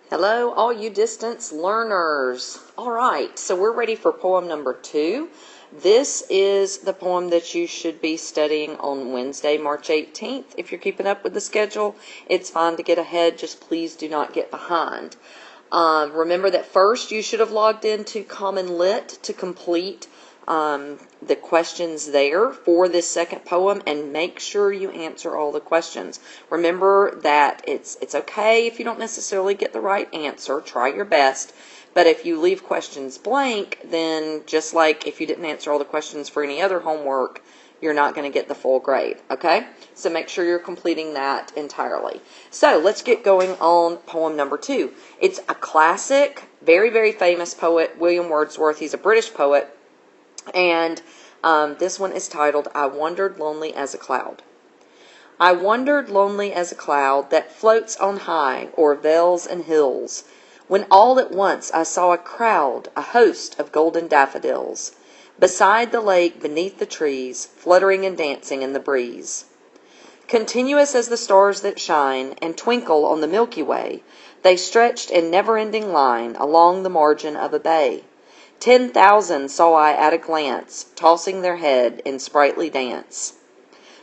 Hello, all you distance learners. All right, so we're ready for poem number 2. This is the poem that you should be studying on Wednesday, March 18th. If you're keeping up with the schedule, it's fine to get ahead. Just please do not get behind. Remember that first you should have logged into Common Lit to complete the questions there for this second poem, and make sure you answer all the questions. Remember that it's okay if you don't necessarily get the right answer. Try your best. But if you leave questions blank, then just like if you didn't answer all the questions for any other homework, you're not going to get the full grade, okay? So make sure you're completing that entirely. So let's get going on poem number 2. It's a classic, very, very famous poet, William Wordsworth. He's a British poet. And this one is titled, I Wandered Lonely as a Cloud. I wandered lonely as a cloud that floats on high o'er vales and hills, when all at once I saw a crowd, a host of golden daffodils, beside the lake beneath the trees, fluttering and dancing in the breeze. Continuous as the stars that shine and twinkle on the Milky Way, they stretched in never-ending line along the margin of a bay. 10,000 saw I at a glance, tossing their head in sprightly dance.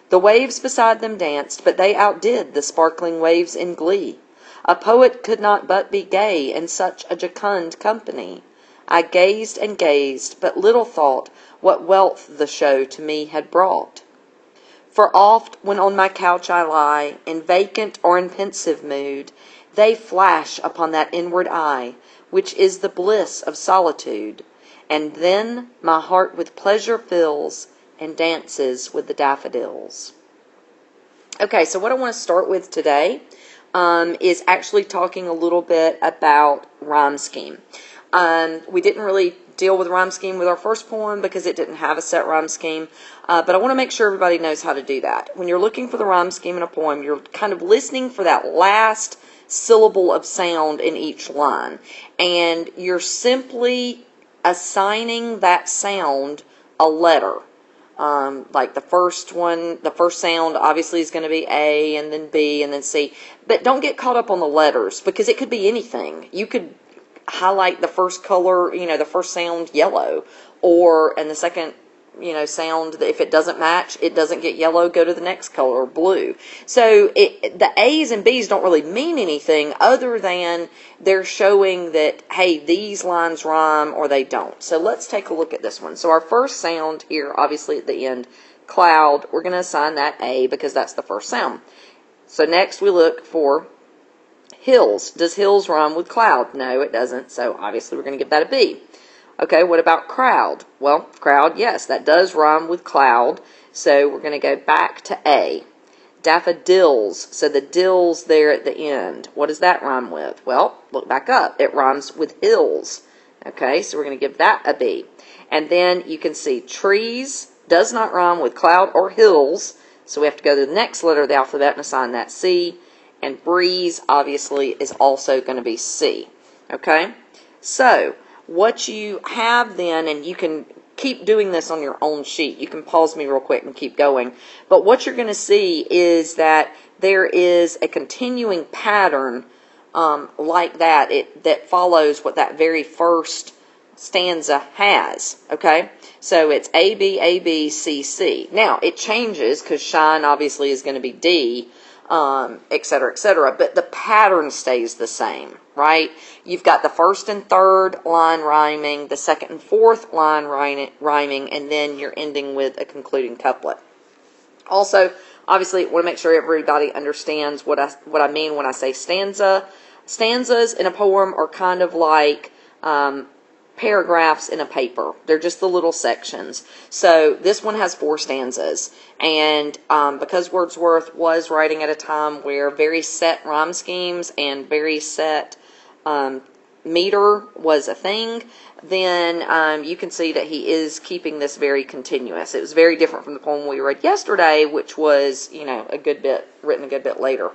The waves beside them danced, but they outdid the sparkling waves in glee. A poet could not but be gay in such a jocund company. I gazed and gazed, but little thought what wealth the show to me had brought. For oft, when on my couch I lie, in vacant or in pensive mood, they flash upon that inward eye, which is the bliss of solitude, and then my heart with pleasure fills and dances with the daffodils. Okay, so what I want to start with today is actually talking a little bit about rhyme scheme. We didn't really deal with rhyme scheme with our first poem because it didn't have a set rhyme scheme, but I want to make sure everybody knows how to do that. When you're looking for the rhyme scheme in a poem, you're kind of listening for that last syllable of sound in each line, and you're simply assigning that sound a letter. Like the first one, the first sound obviously is going to be A, and then B, and then C. But don't get caught up on the letters, because it could be anything. You could highlight the first color, the first sound yellow, and the second, sound, if it doesn't match, it doesn't get yellow, go to the next color, blue. So the A's and B's don't really mean anything other than they're showing that, hey, these lines rhyme or they don't. So let's take a look at this one. So our first sound here, obviously at the end, cloud, we're going to assign that A because that's the first sound. So next we look for hills. Does hills rhyme with cloud? No, it doesn't. So obviously we're going to give that a B. Okay, what about crowd? Well, crowd, yes, that does rhyme with cloud. So we're going to go back to A. Daffodils, so the dills there at the end. What does that rhyme with? Well, look back up. It rhymes with hills. Okay, so we're going to give that a B. And then you can see trees does not rhyme with cloud or hills. So we have to go to the next letter of the alphabet and assign that C. And breeze, obviously, is also going to be C. Okay, so what you have then, and you can keep doing this on your own sheet. You can pause me real quick and keep going. But what you're going to see is that there is a continuing pattern like that that follows what that very first stanza has. Okay, so it's A, B, A, B, C, C. Now, it changes because shine obviously is going to be D, etc., etc., but the pattern stays the same, right? You've got the first and third line rhyming, the second and fourth line rhyming, and then you're ending with a concluding couplet. Also, obviously, I want to make sure everybody understands what I mean when I say stanza. Stanzas in a poem are kind of like paragraphs in a paper. They're just the little sections. So this one has 4 stanzas. And because Wordsworth was writing at a time where very set rhyme schemes and very set meter was a thing, then you can see that he is keeping this very continuous. It was very different from the poem we read yesterday, which was, written a good bit later.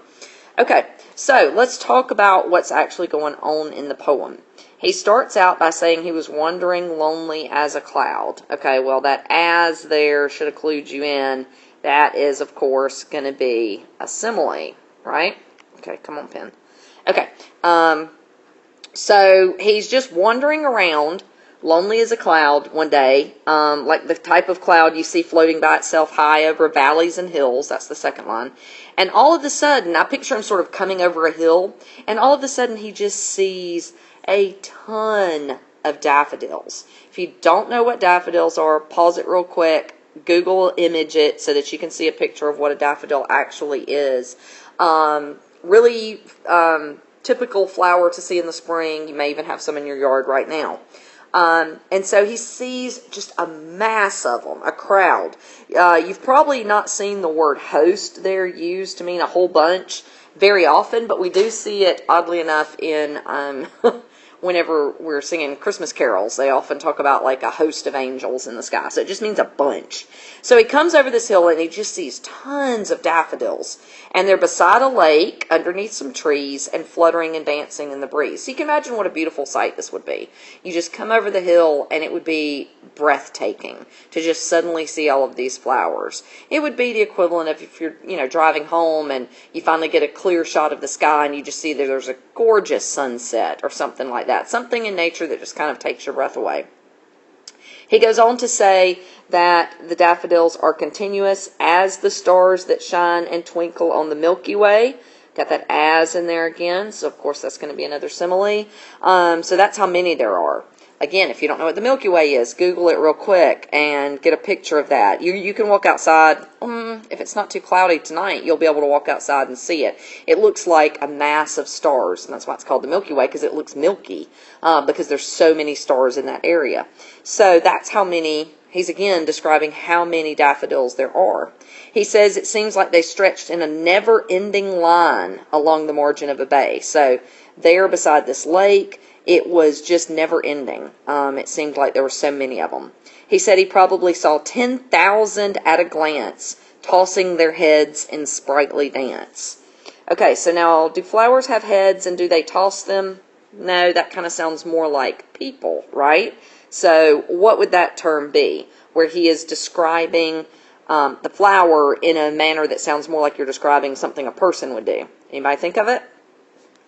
Okay, so let's talk about what's actually going on in the poem. He starts out by saying he was wandering lonely as a cloud. Okay, well, that as there should have clued you in. That is, of course, going to be a simile, right? Okay, come on, pen. Okay, So he's just wandering around, lonely as a cloud one day, like the type of cloud you see floating by itself high over valleys and hills. That's the second line. And all of a sudden, I picture him sort of coming over a hill, and all of a sudden he just sees a ton of daffodils. If you don't know what daffodils are, pause it real quick, Google image it so that you can see a picture of what a daffodil actually is. Really typical flower to see in the spring. You may even have some in your yard right now. And so he sees just a mass of them, a crowd. You've probably not seen the word host there used to mean a whole bunch very often, but we do see it, oddly enough, in whenever we're singing Christmas carols. They often talk about like a host of angels in the sky. So it just means a bunch. So he comes over this hill and he just sees tons of daffodils. And they're beside a lake, underneath some trees, and fluttering and dancing in the breeze. So you can imagine what a beautiful sight this would be. You just come over the hill and it would be breathtaking to just suddenly see all of these flowers. It would be the equivalent of if you're, driving home and you finally get a clear shot of the sky and you just see that there's a gorgeous sunset or something like that. Something in nature that just kind of takes your breath away. He goes on to say that the daffodils are continuous as the stars that shine and twinkle on the Milky Way. Got that as in there again, so of course that's going to be another simile. So that's how many there are. Again, if you don't know what the Milky Way is, Google it real quick and get a picture of that. You can walk outside. If it's not too cloudy tonight, you'll be able to walk outside and see it. It looks like a mass of stars, and that's why it's called the Milky Way, because it looks milky, because there's so many stars in that area. So that's how many. He's again describing how many daffodils there are. He says it seems like they stretched in a never-ending line along the margin of a bay. So there beside this lake, it was just never ending. It seemed like there were so many of them. He said he probably saw 10,000 at a glance, tossing their heads in sprightly dance. Okay, so now, do flowers have heads and do they toss them? No, that kind of sounds more like people, right? So what would that term be, where he is describing the flower in a manner that sounds more like you're describing something a person would do? Anybody think of it?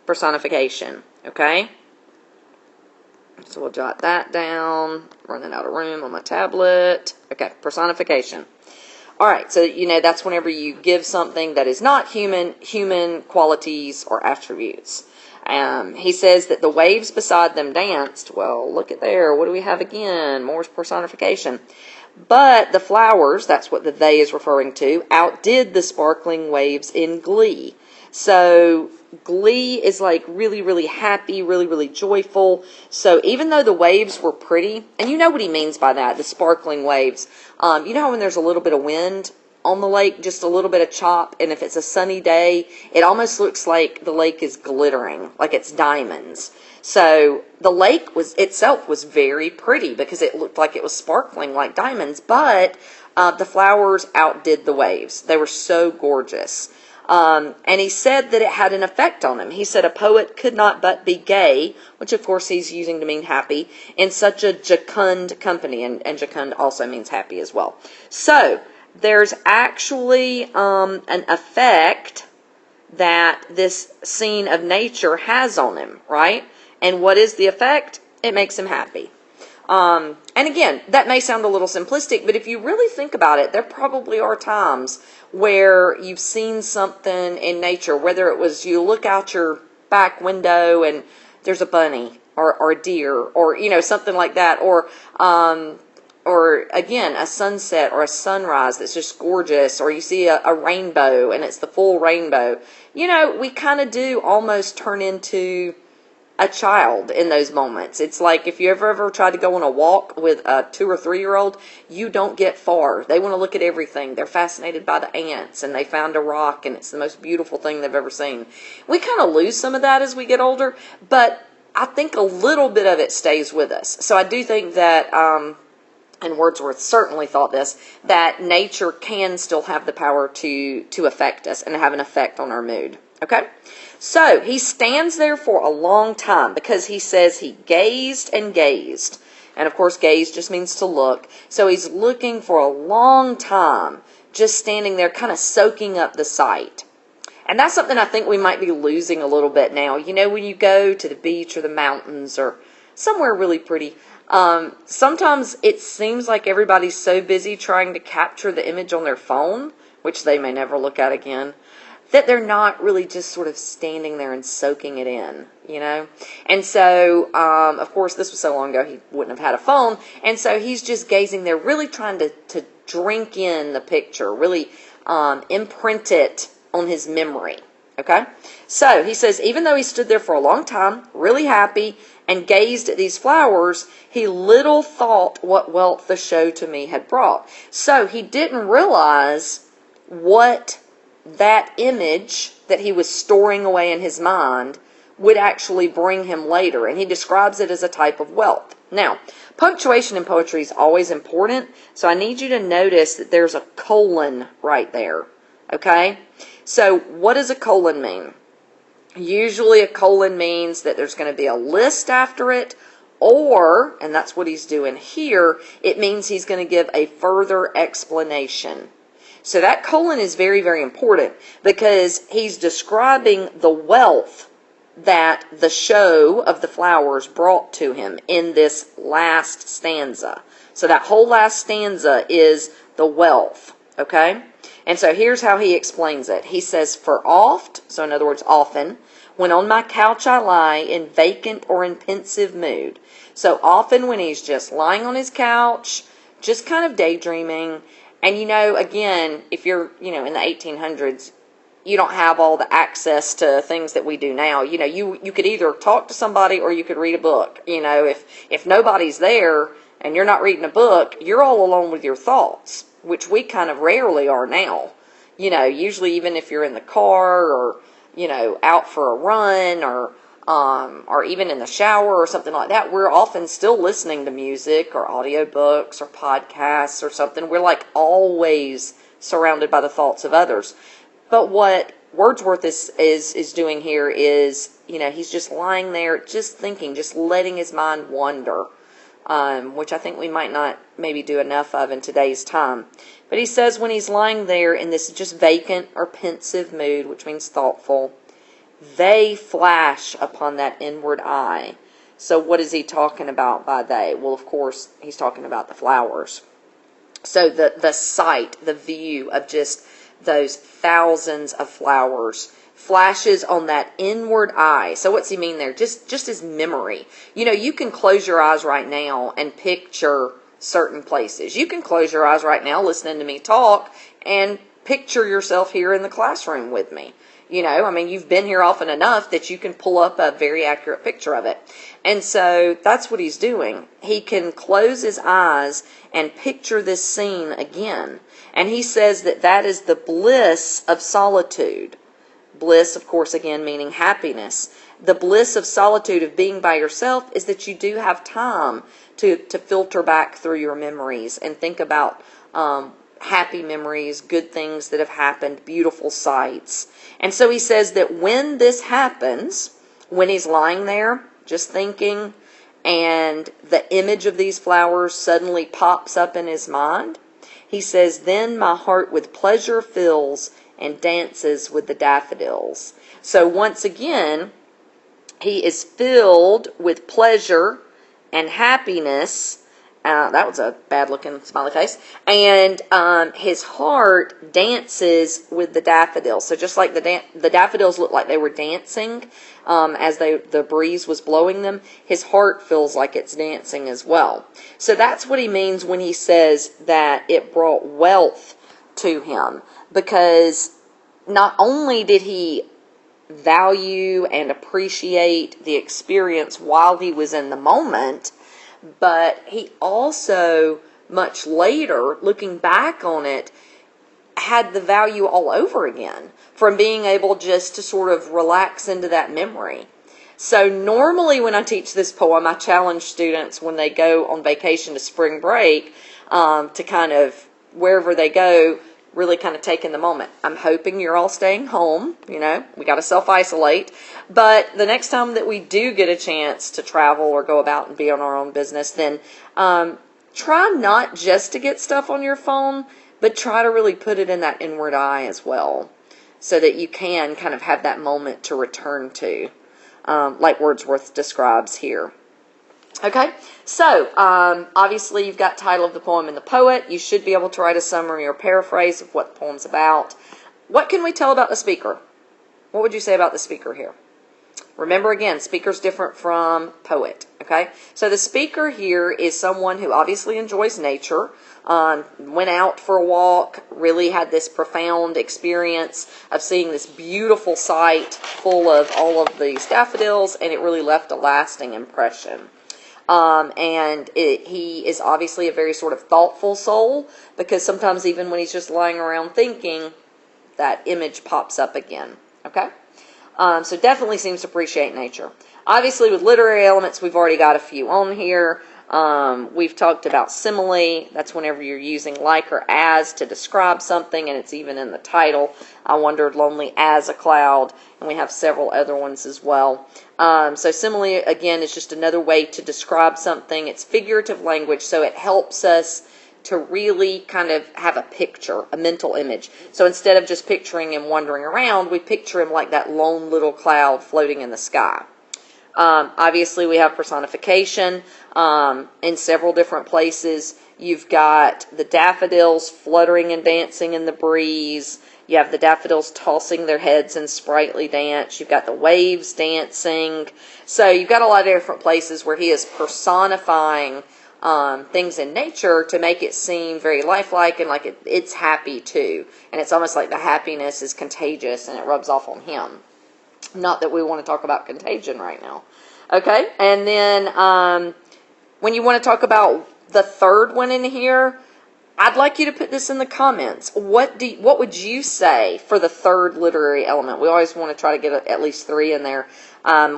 Personification, okay? So we'll jot that down. Running out of room on my tablet. Okay, personification. All right, so that's whenever you give something that is not human qualities or attributes. He says that the waves beside them danced. Well, look at there. What do we have again? More personification. But the flowers, that's what the they is referring to, outdid the sparkling waves in glee. So glee is like really, really happy, really, really joyful. So even though the waves were pretty, and you know what he means by that, the sparkling waves. You know how when there's a little bit of wind on the lake, just a little bit of chop, and if it's a sunny day, it almost looks like the lake is glittering, like it's diamonds. So the lake itself was very pretty because it looked like it was sparkling like diamonds, but the flowers outdid the waves. They were so gorgeous. And he said that it had an effect on him. He said a poet could not but be gay, which of course he's using to mean happy, in such a jocund company, and jocund also means happy as well. So there's actually an effect that this scene of nature has on him, right? And what is the effect? It makes him happy. And again, that may sound a little simplistic, but if you really think about it, there probably are times where you've seen something in nature, whether it was you look out your back window and there's a bunny or a deer or, something like that, or again, a sunset or a sunrise that's just gorgeous, or you see a rainbow and it's the full rainbow. We kind of do almost turn into a child in those moments. It's like if you ever tried to go on a walk with a 2 or 3 year old, you don't get far. They want to look at everything. They're fascinated by the ants, and they found a rock, and it's the most beautiful thing they've ever seen. We kind of lose some of that as we get older, but I think a little bit of it stays with us. So I do think that, and Wordsworth certainly thought this, that nature can still have the power to affect us and have an effect on our mood. Okay? So he stands there for a long time because he says he gazed and gazed. And of course, gaze just means to look. So he's looking for a long time, just standing there kind of soaking up the sight. And that's something I think we might be losing a little bit now. You know, when you go to the beach or the mountains or somewhere really pretty, sometimes it seems like everybody's so busy trying to capture the image on their phone, which they may never look at again, that they're not really just sort of standing there and soaking it in, you know? And so, of course, this was so long ago he wouldn't have had a phone, and so he's just gazing there, really trying to drink in the picture, really imprint it on his memory, okay? So he says, even though he stood there for a long time, really happy, and gazed at these flowers, he little thought what wealth the show to me had brought. So he didn't realize what that image that he was storing away in his mind would actually bring him later. And he describes it as a type of wealth. Now, punctuation in poetry is always important, so I need you to notice that there's a colon right there, okay? So what does a colon mean? Usually a colon means that there's going to be a list after it, or, and that's what he's doing here, it means he's going to give a further explanation. So that colon is very, very important because he's describing the wealth that the show of the flowers brought to him in this last stanza. So that whole last stanza is the wealth, okay? And so here's how he explains it. He says, for oft, so in other words, often, when on my couch I lie in vacant or in pensive mood. So often when he's just lying on his couch, just kind of daydreaming. And you know, again, if you're, you know, in the 1800s, you don't have all the access to things that we do now. You know, you could either talk to somebody or you could read a book. You know, if nobody's there and you're not reading a book, you're all alone with your thoughts, which we kind of rarely are now. You know, usually even if you're in the car or, you know, out for a run or even in the shower or something like that, we're often still listening to music or audiobooks or podcasts or something. We're like always surrounded by the thoughts of others. But what Wordsworth is doing here is, you know, he's just lying there, just thinking, just letting his mind wander, which I think we might not maybe do enough of in today's time. But he says when he's lying there in this just vacant or pensive mood, which means thoughtful, they flash upon that inward eye. So what is he talking about by they? Well, of course, he's talking about the flowers. So the sight, the view of just those thousands of flowers flashes on that inward eye. So what's he mean there? Just his memory. You know, you can close your eyes right now and picture certain places. You can close your eyes right now listening to me talk and picture yourself here in the classroom with me. You know, I mean, you've been here often enough that you can pull up a very accurate picture of it. And so that's what he's doing. He can close his eyes and picture this scene again. And he says that that is the bliss of solitude. Bliss, of course, again, meaning happiness. The bliss of solitude, of being by yourself, is that you do have time to filter back through your memories and think about happy memories, good things that have happened, beautiful sights. And so he says that when this happens, when he's lying there just thinking, and the image of these flowers suddenly pops up in his mind, he says, then my heart with pleasure fills and dances with the daffodils. So once again, he is filled with pleasure and happiness. That was a bad-looking smiley face. And his heart dances with the daffodils. So just like the daffodils looked like they were dancing as the breeze was blowing them, his heart feels like it's dancing as well. So that's what he means when he says that it brought wealth to him. Because not only did he value and appreciate the experience while he was in the moment, but he also, much later, looking back on it, had the value all over again from being able just to sort of relax into that memory. So normally when I teach this poem, I challenge students when they go on vacation to spring break to kind of, wherever they go, really kind of take in the moment. I'm hoping you're all staying home. You know, we got to self-isolate. But the next time that we do get a chance to travel or go about and be on our own business, then try not just to get stuff on your phone, but try to really put it in that inward eye as well. so that you can kind of have that moment to return to, like Wordsworth describes here. Okay, so obviously you've got title of the poem and the poet. You should be able to write a summary or paraphrase of what the poem's about. What can we tell about the speaker? What would you say about the speaker here? Remember again, speaker's different from poet, okay? So the speaker here is someone who obviously enjoys nature, went out for a walk, really had this profound experience of seeing this beautiful sight full of all of these daffodils, and it really left a lasting impression. He is obviously a very sort of thoughtful soul, because sometimes even when he's just lying around thinking, that image pops up again, okay? So definitely seems to appreciate nature. Obviously with literary elements, we've already got a few on here. We've talked about simile. That's whenever you're using like or as to describe something, and it's even in the title. I wandered lonely as a cloud, and we have several other ones as well. So simile, again, is just another way to describe something. It's figurative language, so it helps us to really kind of have a picture, a mental image. So instead of just picturing him wandering around, we picture him like that lone little cloud floating in the sky. Obviously, we have personification in several different places. You've got the daffodils fluttering and dancing in the breeze. You have the daffodils tossing their heads in sprightly dance. You've got the waves dancing. So you've got a lot of different places where he is personifying things in nature to make it seem very lifelike and like it's happy too. And it's almost like the happiness is contagious and it rubs off on him. Not that we want to talk about contagion right now. Okay, and then when you want to talk about the third one in here, I'd like you to put this in the comments. What would you say for the third literary element? We always want to try to get at least 3 in there.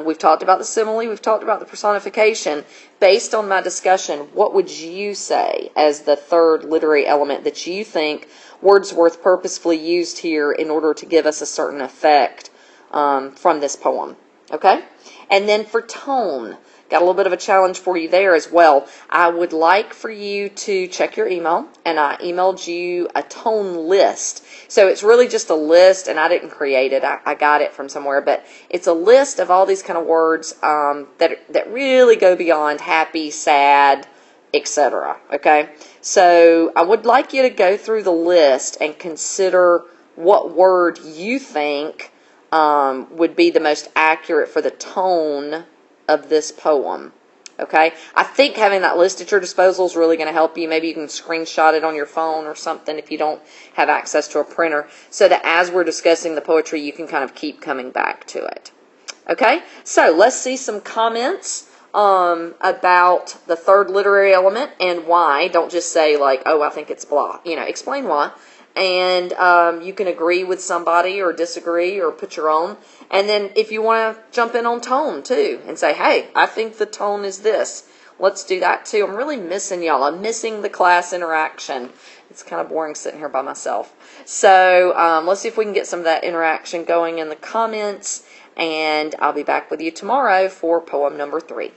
We've talked about the simile. We've talked about the personification. Based on my discussion, what would you say as the third literary element that you think Wordsworth purposefully used here in order to give us a certain effect from this poem? Okay? And then for tone, got a little bit of a challenge for you there as well. I would like for you to check your email, and I emailed you a tone list. So it's really just a list, and I didn't create it. I got it from somewhere, but it's a list of all these kind of words that really go beyond happy, sad, etc. Okay? So I would like you to go through the list and consider what word you think would be the most accurate for the tone of this poem. Okay? I think having that list at your disposal is really going to help you. Maybe you can screenshot it on your phone or something if you don't have access to a printer, so that as we're discussing the poetry, you can kind of keep coming back to it. Okay? So let's see some comments about the third literary element and why. Don't just say like, oh, I think it's blah. Explain why. And you can agree with somebody or disagree or put your own. And then if you want to jump in on tone too and say, hey, I think the tone is this. Let's do that too. I'm really missing y'all. I'm missing the class interaction. It's kind of boring sitting here by myself. So let's see if we can get some of that interaction going in the comments. And I'll be back with you tomorrow for poem number 3.